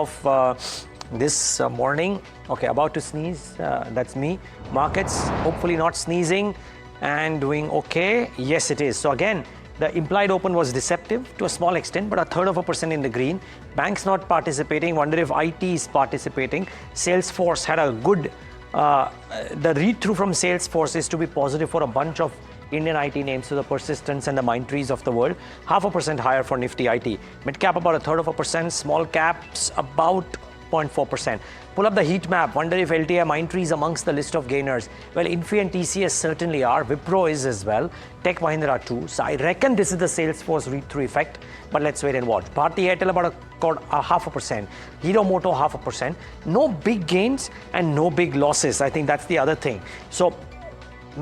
of this morning. Okay, about to sneeze. That's me. Markets hopefully not sneezing and doing okay. Yes, it is. So again, the implied open was deceptive to a small extent, but 1/3% in the green. Banks not participating. Wonder if IT is participating. Salesforce had a good. The read-through from Salesforce is to be positive for a bunch of Indian IT names, so the Persistence and the Mindtrees of the world. 0.5% higher for Nifty IT. Mid cap about 1/3%. Small caps about 0.4%. Pull up the heat map. Wonder if LTI Mindtrees amongst the list of gainers. Well, Infi and TCS certainly are. Wipro is as well. Tech Mahindra too. So I reckon this is the Salesforce read-through effect. But let's wait and watch. Bharti Airtel about 0.5%. Hero Moto 0.5%. No big gains and no big losses. I think that's the other thing. So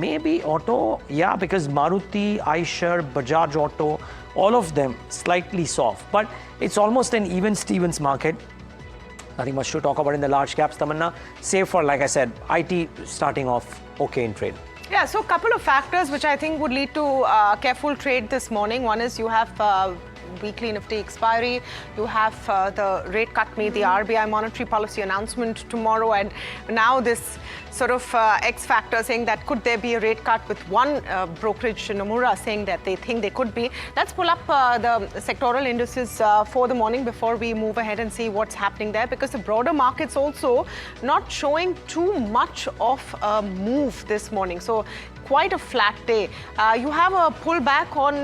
maybe auto, yeah, because Maruti, Eicher, Bajaj Auto, all of them slightly soft. But it's almost an even Stevens market. Nothing much to talk about in the large caps, Tamanna. Save for, like I said, IT starting off okay in trade. Yeah, so a couple of factors which I think would lead to careful trade this morning. One is you have weekly Nifty expiry, you have the rate cut meet, the RBI monetary policy announcement tomorrow, and now this sort of X factor saying that could there be a rate cut, with one brokerage, Nomura, saying that they think they could be. Let's pull up the sectoral indices for the morning before we move ahead and see what's happening there, because the broader markets also not showing too much of a move this morning. So quite a flat day. You have a pullback on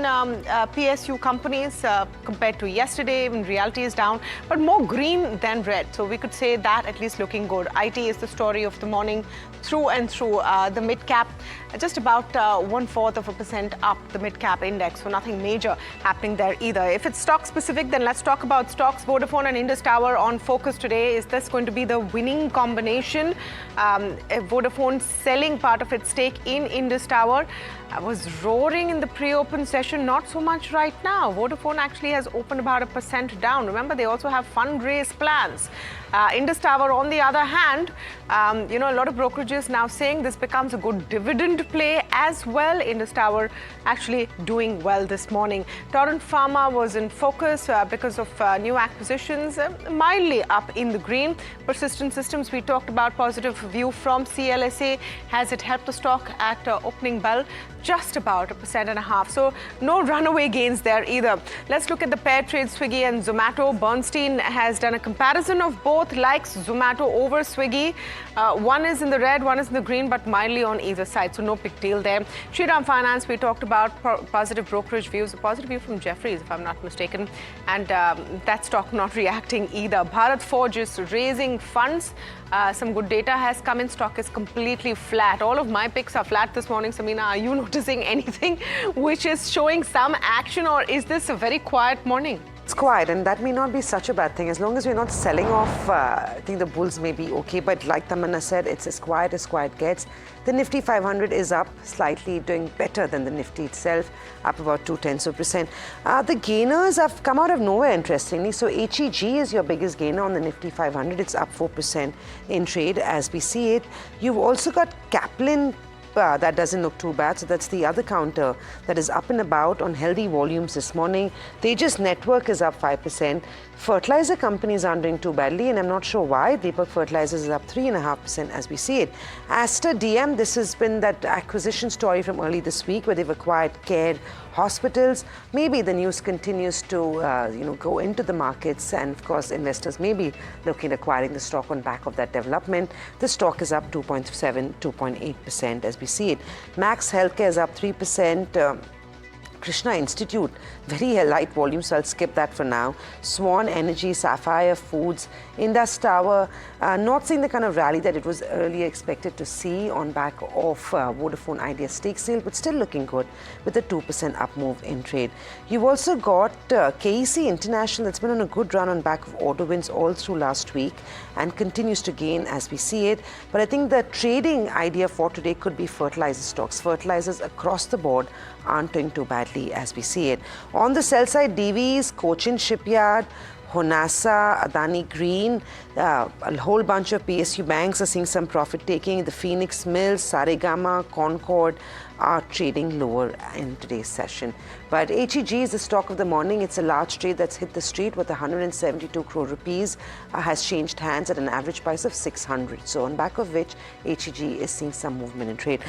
PSU companies compared to yesterday when reality is down, but more green than red. So we could say that at least looking good. IT is the story of the morning through and through. The mid cap just about 1/4% up, the mid cap index. So nothing major happening there either. If it's stock specific, then let's talk about stocks. Vodafone and Indus Tower on focus today. Is this going to be the winning combination? Vodafone selling part of its stake in Indus Tower was roaring in the pre-open session, not so much right now. Vodafone actually has opened about 1% down. Remember, they also have fundraise plans. Indus Tower, on the other hand, a lot of brokerages now saying this becomes a good dividend play as well. Indus Tower actually doing well this morning. Torrent Pharma was in focus because of new acquisitions, mildly up in the green. Persistent Systems, we talked about positive view from CLSA. Has it helped the stock at opening bell? Just about 1.5%. So no runaway gains there either. Let's look at the pair trade, Swiggy and Zomato. Bernstein has done a comparison of both, likes Zomato over Swiggy. One is in the red, one is in the green, but mildly on either side. So no big deal there. Shriram Finance, we talked about positive brokerage views. A positive view from Jefferies, if I'm not mistaken. And that stock not reacting either. Bharat Forge is raising funds. Some good data has come in. Stock is completely flat. All of my picks are flat this morning. Samina, are you noticing anything which is showing some action, or is this a very quiet morning? It's quiet, and that may not be such a bad thing. As long as we're not selling off, I think the bulls may be okay. But like Tamanna said, it's as quiet gets. The Nifty 500 is up slightly, doing better than the Nifty itself, up about 0.2%. The gainers have come out of nowhere, interestingly. So HEG is your biggest gainer on the Nifty 500. It's up 4% in trade as we see it. You've also got Kaplan. That doesn't look too bad. So that's the other counter that is up and about on healthy volumes this morning. Tejas Network is up 5%. Fertilizer companies aren't doing too badly, and I'm not sure why. Deepak Fertilizers is up 3.5% as we see it. Aster DM, this has been that acquisition story from early this week where they've acquired Care Hospitals. Maybe the news continues to go into the markets, and of course investors may be looking at acquiring the stock on back of that development. The stock is up 2.7, 2.8% as we see it. Max Healthcare is up 3%. Krishna Institute, very light volume, so I'll skip that for now. Swan Energy, Sapphire Foods, Indus Tower, not seeing the kind of rally that it was earlier expected to see on back of Vodafone Idea stake sale, but still looking good with a 2% up move in trade. You've also got KEC International that's been on a good run on back of auto wins all through last week and continues to gain as we see it. But I think the trading idea for today could be fertilizer stocks. Fertilizers across the board aren't doing too badly as we see it. On the sell side, DVs, Cochin Shipyard, Honasa, Adani Green, a whole bunch of PSU banks are seeing some profit taking. The Phoenix Mills, Saregama, Concord are trading lower in today's session. But HEG is the stock of the morning. It's a large trade that's hit the street with 172 crore rupees, has changed hands at an average price of 600. So on back of which HEG is seeing some movement in trade.